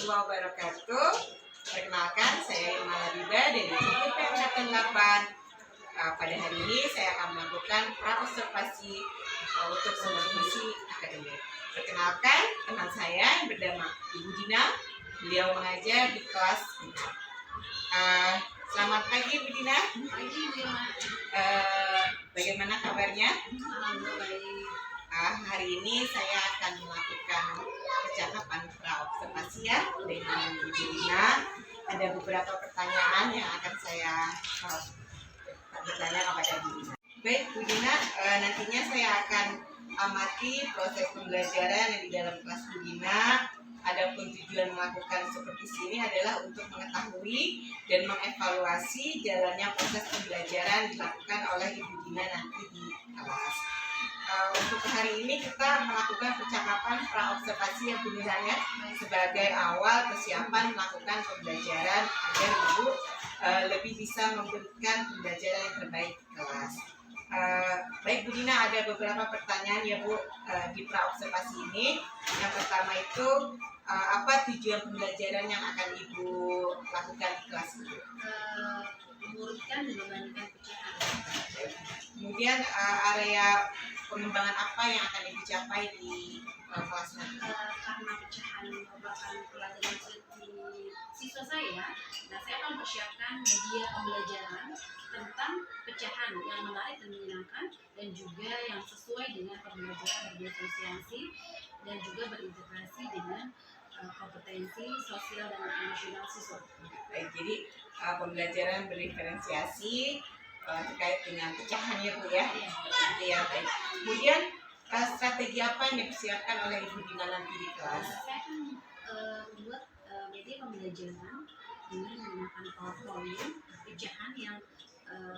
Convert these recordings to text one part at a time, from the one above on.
warahmatullahi wabarakatuh. Perkenalkan, saya Irma Labiba dari CPP Angkatan 8. Pada hari ini saya akan melakukan pra-observasi untuk supervisi akademik. Perkenalkan, teman saya yang bernama Ibu Dina. Beliau mengajar di kelas 4. Selamat pagi Bu Dina. Pagi Bu Irma. Bagaimana kabarnya? Alhamdulillah baik. Hari ini saya akan melakukan percakapan pra-observasi ya dengan Bu Dina. Ada beberapa pertanyaan yang akan saya bertanya kepada Bu Dina. Baik Bu Dina, nantinya saya akan amati proses pembelajaran yang di dalam kelas Bu Dina. Adapun tujuan melakukan supervisi ini adalah untuk mengetahui dan mengevaluasi jalannya proses pembelajaran dilakukan oleh Ibu Dina nanti di kelas. Untuk hari ini kita melakukan percakapan pra-observasi yang sebenarnya sebagai awal persiapan melakukan pembelajaran agar Ibu lebih bisa memberikan pembelajaran yang terbaik di kelas. Baik Bu Dina, ada beberapa pertanyaan ya Bu di pra-observasi ini. Yang pertama itu apa tujuan pembelajaran yang akan Ibu lakukan di kelas itu? Mengurutkan dan membandingkan pecahan. Kemudian area pengembangan apa yang akan Ibu capai di kelas nanti? Karena pecahan merupakan pelajaran di siswa saya, nah saya akan mempersiapkan media pembelajaran tentang pecahan yang menarik dan menyenangkan dan juga yang sesuai dengan pembelajaran berdifferensiasi dan juga berintegrasi dengan kompetensi sosial dan emosional siswa. Baik, jadi pembelajaran berdiferensiasi terkait dengan pecahan ya Bu ya. Ya, baik. Kemudian strategi apa yang dipersiapkan oleh Ibu Dina nanti di kelas? Saya akan membuat media pembelajaran dengan menggunakan PowerPoint pecahan yang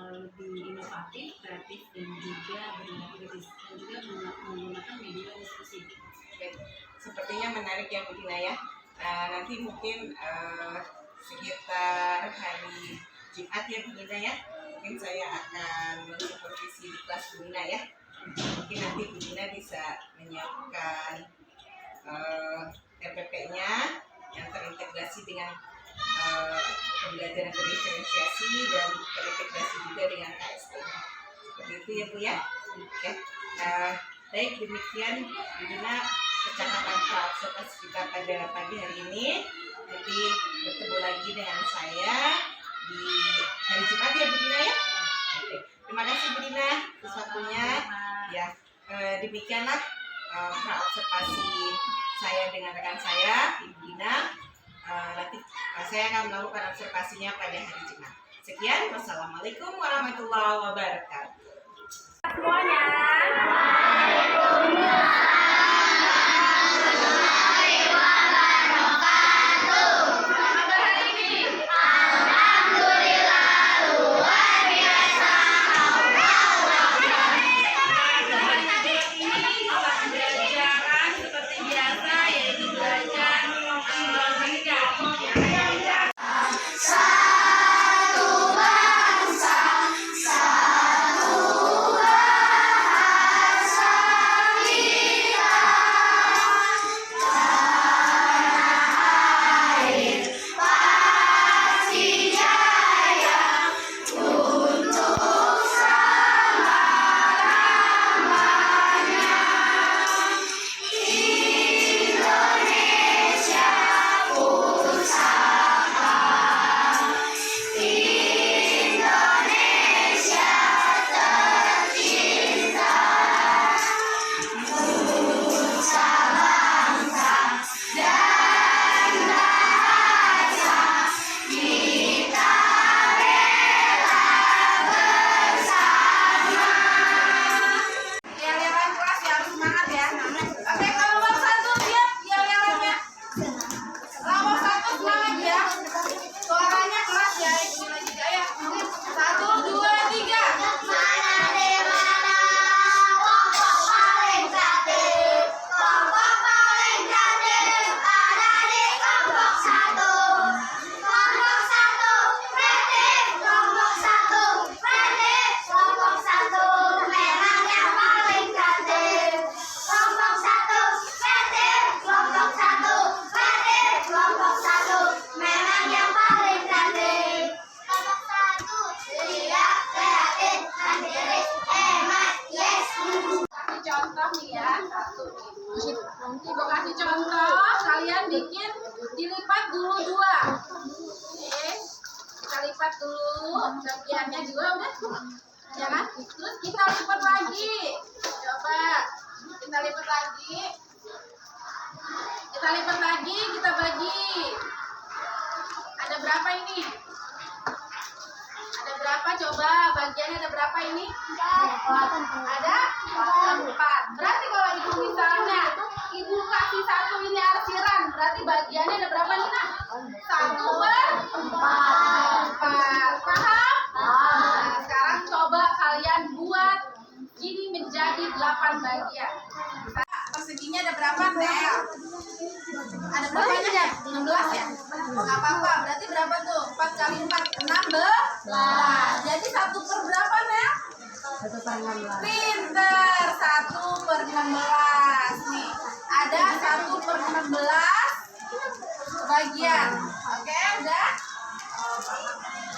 lebih inovatif, kreatif dan juga berintegrasi dan juga menggunakan media diskusi. Baik. Sepertinya menarik ya Bu Dina ya. Nanti mungkin sekitar hari Jumat ya Bu Dina ya. Mungkin saya akan mensupervisi di kelas Bu Dina ya. Mungkin nanti Bu Dina bisa menyiapkan RPP-nya yang terintegrasi dengan pembelajaran berdiferensiasi dan terintegrasi juga dengan KST. Seperti itu ya Bu ya. Oke. Baik, demikian Bu Dina percakapan pra-observasi kita pada pagi hari ini. Nanti bertemu lagi dengan saya di hari Jumat ya Bu Dina ya. Oke. Terima kasih Bu Dina atas waktunya. Ya, demikianlah pra-observasi saya dengan rekan saya Ibu Dina. Nanti saya akan melakukan observasinya pada hari Jumat. Sekian, wassalamualaikum warahmatullahi wabarakatuh. Semuanya. Satu bangsa, satu bagiannya juga udah, ya kan? Terus kita lipat lagi, coba kita lipat lagi, kita bagi. Ada berapa ini? Ada berapa coba? Bagiannya ada berapa ini? Ada 4. Berarti kalau ibu misalnya ibu kasih 1 ini arsiran, berarti bagiannya ada berapa nih Nak? 1/4. Paham? Nah, sekarang coba kalian buat ini menjadi 8 bagian. Perseginya ada berapa, Nel? Ada berapanya? 16 ya? Nggak apa-apa, berarti berapa tuh? 4 kali 4, 16. Jadi 1 per berapa, Nel? 1/16. Pinter, 1/16 nih. Ada 1/16 bagian. Oke, udah?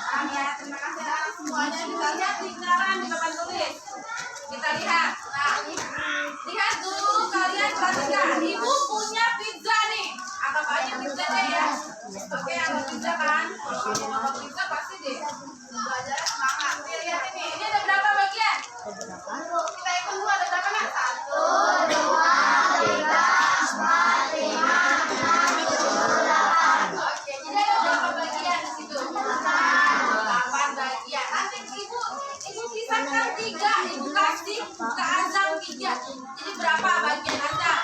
Paham ya? Terima kasih anak semuanya. Kita lihat di sekarang di papan tulis. Kita lihat. Nah, lihat dulu, kalian perhatikan. Ibu punya pizza nih. Anggap aja pizza deh ya. Oke, anggap pizza kan? Kalau kamu anggap pizza pasti deh. Belajar semangat. Lihat ini. Ini ada berapa bagian? Kita hitung dulu ada berapa Nak? 1, 2, 3, 4, 5, 6, 7, 8. Oke, jadi ada berapa bagian di situ? 8 bagian. Nanti ibu pisahkan 3. Ibu kasih ke Azam 3. Jadi berapa bagian Azam?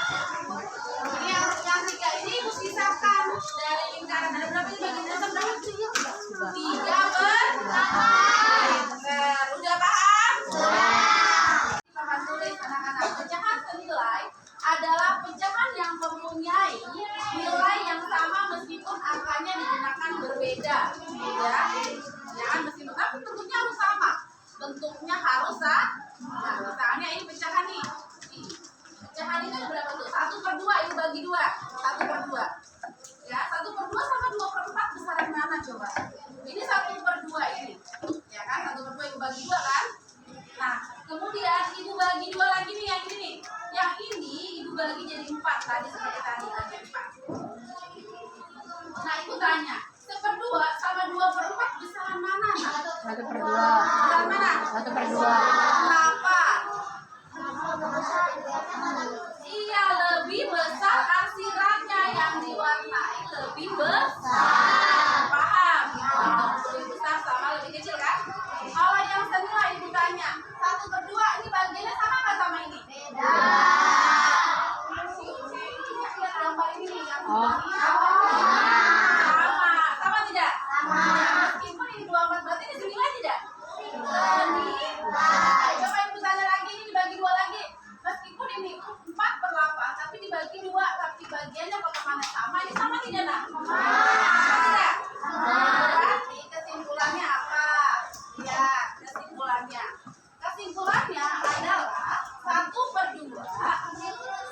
Ini yang 3 ini ibu pisahkan dari lingkaran. Ada berapa ini bagian Azam? Berapa? 3/8. Udah paham? Papan tulis anak-anak. Pecahan senilai adalah pecahan yang mempunyai nilai yang sama meskipun angkanya digunakan berbeda. Ya, ya meskipun tapi bentuknya harus sama. Bentuknya harus sama. Nah, misalnya ini pecahan nih. Pecahan ini ada berapa tuh? 1/2. Ini bagi 2. 1/2. Ya, 1/2 sama 2/4 besaran mana coba? Ini 1/2 ini. Ya kan? 1/2 ibu bagi 2 kan? Nah, kemudian ibu bagi 2 lagi nih yang ini nih. Yang ini ibu bagi jadi 4 tadi seperti tadi bagi 4. Nah, ibu tanya, 1/2 sama 2/4 besaran mana? 1/2. Besaran mana? 1/2. Kenapa? Iya, lebih besar arsirannya yang diwarnai lebih besar. Paham? Lebih besar sama lebih kecil kan? Kalau yang senilai ibu tanya, 1/2 ini bagiannya sama nggak sama ini? Beda. Lihat gambar ini nih, yang Oh. sama tidak? Sama. Meskipun ini 24 berarti ini senilai tidak? Senilai. Coba ibu tanya lagi, ini dibagi 2 lagi. Meskipun ini 4/8 tapi dibagi 2 tapi bagiannya potongannya sama, ini sama tidak Nak? Sama. Tidak? Berarti kesimpulannya apa? Ya, kesimpulannya adalah 1/2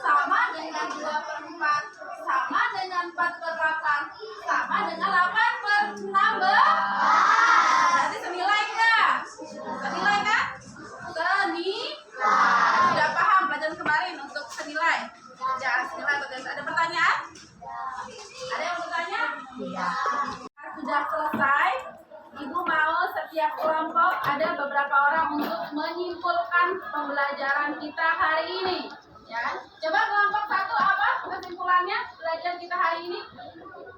sama dengan 2/4 sama dengan 4/8 sama dengan 8/16. Berarti senilai enggak? Senilai kan? Sudah paham pelajaran kemarin untuk senilai? Ya, senilai betul. Ada pertanyaan? Ada yang bertanya? Iya. Sudah selesai. Ibu mau setiap kelompok ada beberapa orang untuk menyimpulkan pembelajaran kita hari ini. Ya, coba kelompok 1 apa kesimpulannya belajar kita hari ini?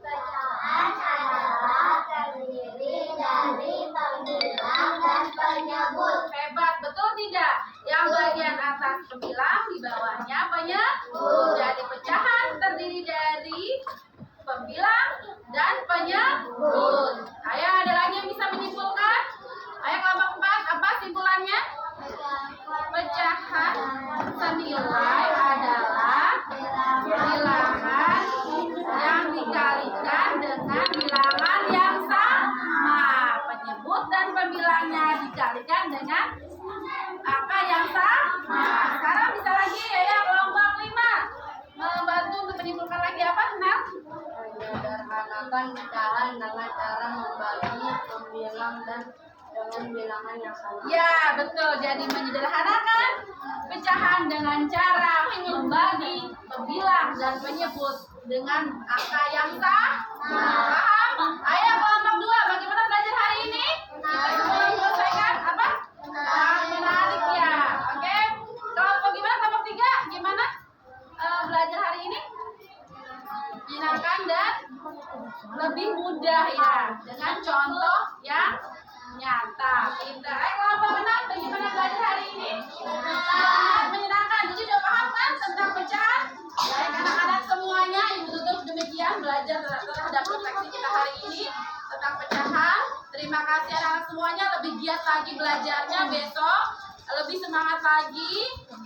Pecahan adalah terdiri dari pembilang dan penyebut. Hebat, betul tidak? Yang bagian atas pembilang, di bawahnya penyebut. Jadi pecahan terdiri dari pembilang dan penyebut. Ayo, ada lagi yang bisa menyimpulkan? Ayo kelompok 4, apa simpulannya? Pecahan senilai adalah bilangan yang dikalikan dengan bilangan yang sama. Penyebut dan pembilangnya dikalikan dengan angka yang sama. Sekarang bisa lagi ya kelompok 5 membantu untuk menyimpulkan lagi apa, Nel? Menyederhanakan pecahan dengan cara membagi pembilang dan dengan bilangan yang sama. Ya, betul. Jadi menyederhanakan pecahan dengan cara membagi pembilang dan penyebut dengan angka yang sama. Paham? Ayo kelompok 2, bagaimana belajar hari ini? Menyelesaikan apa? Menarik ya. Oke. Kelompok gimana? Kelompok 3 gimana? Belajar hari ini? Menyenangkan dan lebih mudah ya. Dengan contoh yang nyata. Kita kelompok 6 bagaimana belajar hari ini? Menyenangkan. Jadi udah paham kan tentang pecahan? Baik anak-anak semuanya, Ibu tutup demikian belajar terhadap refleksi kita hari ini tentang pecahan. Terima kasih anak-anak semuanya, lebih giat lagi belajarnya besok, lebih semangat lagi.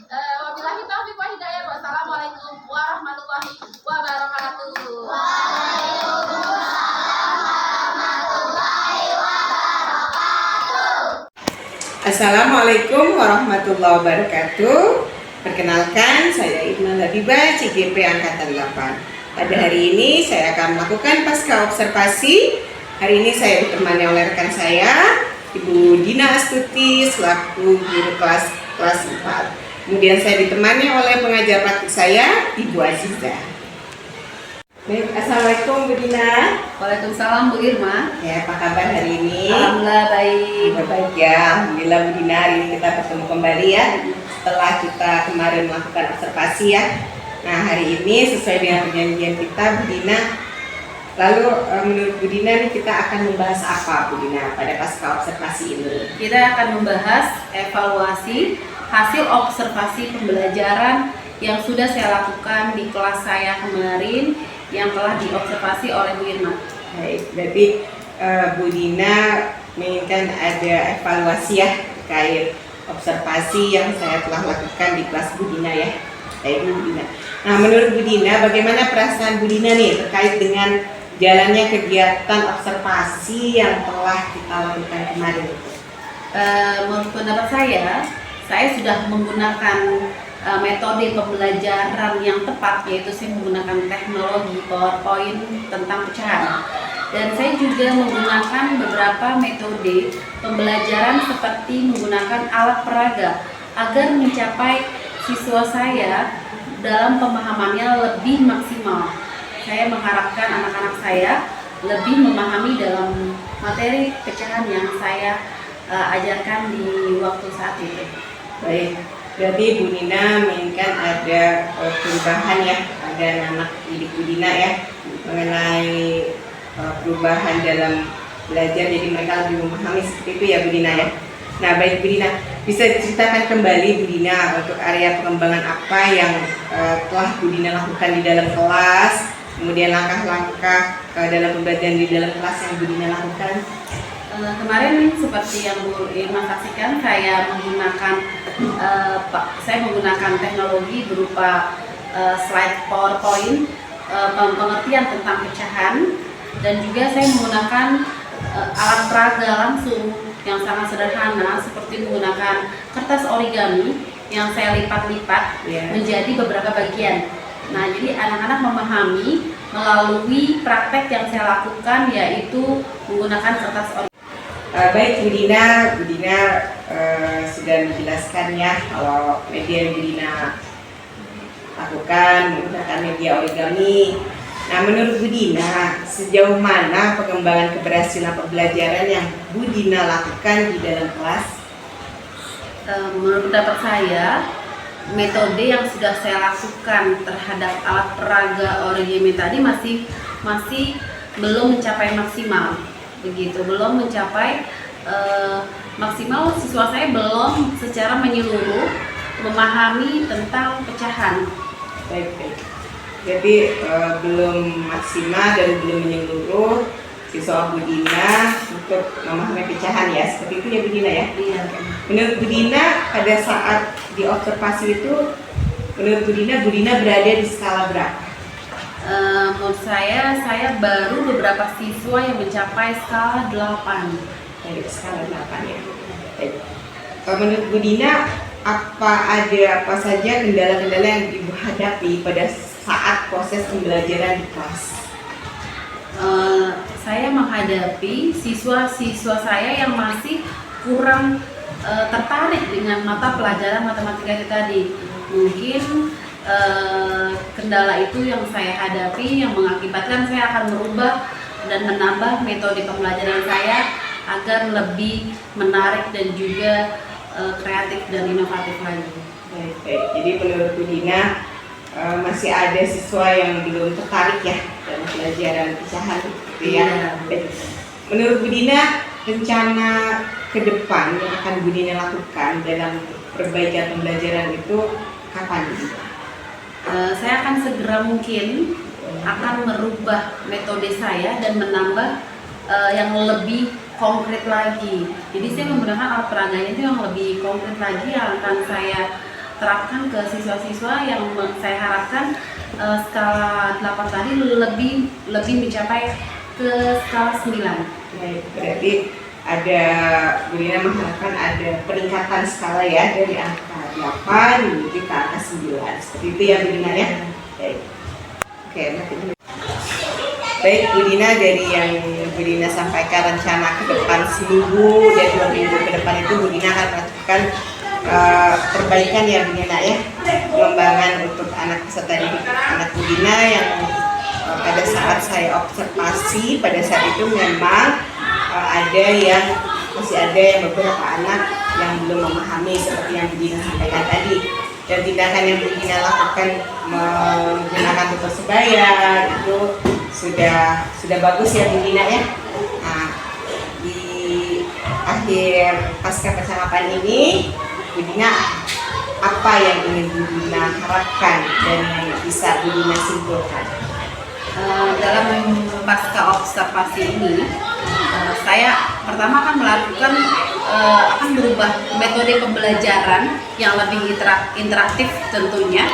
Wabillahi taufiq wa hidayah. Wassalamualaikum warahmatullahi wabarakatuh. Assalamualaikum warahmatullahi wabarakatuh. Perkenalkan, saya Ibnu Habibah, CGP Angkatan 8. Pada hari ini saya akan melakukan pasca observasi. Hari ini saya ditemani oleh rekan saya, Ibu Dina Astuti, selaku guru kelas 4. Kemudian saya ditemani oleh pengajar praktik saya, Ibu Aziza. Baik, Assalamualaikum Bu Dina. Waalaikumsalam Bu Irma. Ya, apa kabar hari ini? Alhamdulillah baik. Baik ya, Alhamdulillah Bu Dina, hari ini kita bertemu kembali ya setelah kita kemarin melakukan observasi ya. Nah, hari ini sesuai dengan perjanjian kita Bu Dina, lalu menurut Bu Dina nih kita akan membahas apa Bu Dina pada pasca observasi ini? Kita akan membahas evaluasi hasil observasi pembelajaran yang sudah saya lakukan di kelas saya kemarin yang telah diobservasi oleh Bu Irma. Baik, berarti Bu Dina menginginkan ada evaluasi ya terkait observasi yang saya telah lakukan di kelas Bu Dina ya. Baik Bu Dina. Nah, menurut Bu Dina, bagaimana perasaan Bu Dina nih terkait dengan jalannya kegiatan observasi yang telah kita lakukan kemarin? Menurut pendapat saya sudah menggunakan metode pembelajaran yang tepat, yaitu saya menggunakan teknologi PowerPoint tentang pecahan. Dan saya juga menggunakan beberapa metode pembelajaran seperti menggunakan alat peraga agar mencapai siswa saya dalam pemahamannya lebih maksimal. Saya mengharapkan anak-anak saya lebih memahami dalam materi pecahan yang saya ajarkan di waktu saat itu. Baik, berarti Bu Dina menginginkan ada perubahan ya pada anak didik Bu Dina ya mengenai perubahan dalam belajar, jadi mereka lebih memahami seperti itu ya Bu Dina ya. Nah, baik Bu Dina, bisa diceritakan kembali Bu Dina untuk area pengembangan apa yang telah Bu Dina lakukan di dalam kelas, kemudian langkah-langkah dalam pembelajaran di dalam kelas yang Bu Dina lakukan? Kemarin seperti yang Bu Irma saksikan, saya menggunakan teknologi berupa slide PowerPoint, pengertian tentang pecahan, dan juga saya menggunakan alat peraga langsung yang sangat sederhana seperti menggunakan kertas origami yang saya lipat-lipat menjadi beberapa bagian. Nah, jadi anak-anak memahami melalui praktek yang saya lakukan, yaitu menggunakan kertas origami. Baik Bu Dina sudah menjelaskan ya kalau media yang Bu Dina lakukan menggunakan media origami. Nah, menurut Bu Dina, sejauh mana pengembangan keberhasilan pembelajaran yang Bu Dina lakukan di dalam kelas? Menurut pendapat saya, metode yang sudah saya lakukan terhadap alat peraga origami tadi masih belum mencapai maksimal. Begitu, belum mencapai maksimal. Siswa saya belum secara menyeluruh memahami tentang pecahan. Baik. Jadi belum maksimal dan belum menyeluruh siswa Bu Dina untuk memahami pecahan ya, seperti itu ya Bu Dina ya? Iya. Menurut Bu Dina pada saat diobservasi itu, menurut Bu Dina berada di skala berapa? Menurut saya baru beberapa siswa yang mencapai skala 8. Dari skala 8 ya. Baik. Menurut Bu Dina, ada apa saja kendala-kendala yang Ibu hadapi pada saat proses pembelajaran di kelas? Saya menghadapi siswa-siswa saya yang masih kurang tertarik dengan mata pelajaran matematika itu tadi. Mungkin kendala itu yang saya hadapi, yang mengakibatkan saya akan merubah dan menambah metode pembelajaran saya agar lebih menarik dan juga kreatif dan inovatif lagi. Baik. Jadi menurut Bu Dina masih ada siswa yang belum tertarik ya dalam pelajaran pecahan gitu ya. Iya. Menurut Bu Dina, rencana ke depan yang akan Bu Dina lakukan dalam perbaikan pembelajaran itu kapan? Saya akan segera mungkin akan merubah metode saya dan menambah yang lebih konkret lagi. Jadi saya menggunakan alat peraganya itu yang lebih konkret lagi yang akan saya terapkan ke siswa-siswa yang saya harapkan skala 8 tadi lebih mencapai ke skala 9. Baik, berarti ada Bu Dina mengharapkan ada peningkatan skala ya dari angka 8 menuju ke angka 9. Seperti itu ya Bu Dina ya. Baik. Oke, baik Bu Dina, dari yang Bu Dina sampaikan rencana ke depan seminggu dan 2 minggu ke depan itu Bu Dina akan melakukan perbaikan ya Bu Dina ya, pengembangan untuk anak peserta didik anak Bu Dina yang pada saat saya observasi pada saat itu memang masih ada yang beberapa anak yang belum memahami seperti yang Bu Dina sampaikan tadi. Dan tindakan yang Bu Dina lakukan menggunakan tutor sebaya itu sudah bagus ya Bu Dina ya. Nah, di akhir pasca percakapan ini Bu Dina, apa yang ingin Bu Dina harapkan dan yang bisa Bu Dina simpulkan? Dalam pasca observasi ini, saya pertama akan melakukan akan berubah metode pembelajaran yang lebih interaktif tentunya,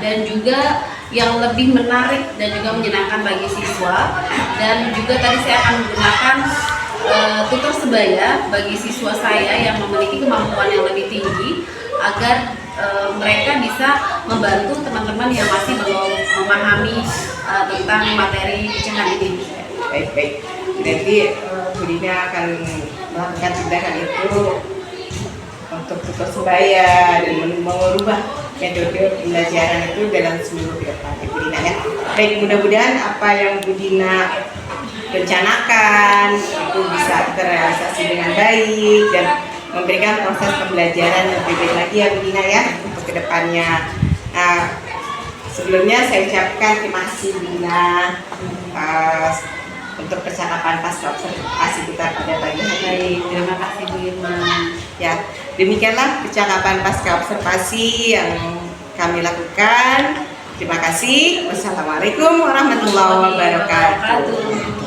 dan juga yang lebih menarik dan juga menyenangkan bagi siswa. Dan juga tadi saya akan menggunakan tutor sebaya bagi siswa saya yang memiliki kemampuan yang lebih tinggi agar mereka bisa membantu teman-teman yang masih belum memahami tentang materi pecahan ini. Baik. Nanti Bu Dina akan melakukan tindakan itu untuk tutor sebaya dan merubah metode pembelajaran itu dalam seminggu ke depan Bu Dina ya. Baik, mudah-mudahan apa yang Bu Dina rencanakan itu bisa terrealisasi dengan baik dan memberikan proses pembelajaran yang lebih baik lagi ya Bu Dina ya untuk kedepannya. Nah, sebelumnya saya ucapkan terima kasih Bu Dina untuk percakapan pasca observasi kita pada pagi hari. Terima kasih Bu Irma. Ya, demikianlah percakapan pasca observasi yang kami lakukan. Terima kasih. Wassalamualaikum warahmatullahi wabarakatuh.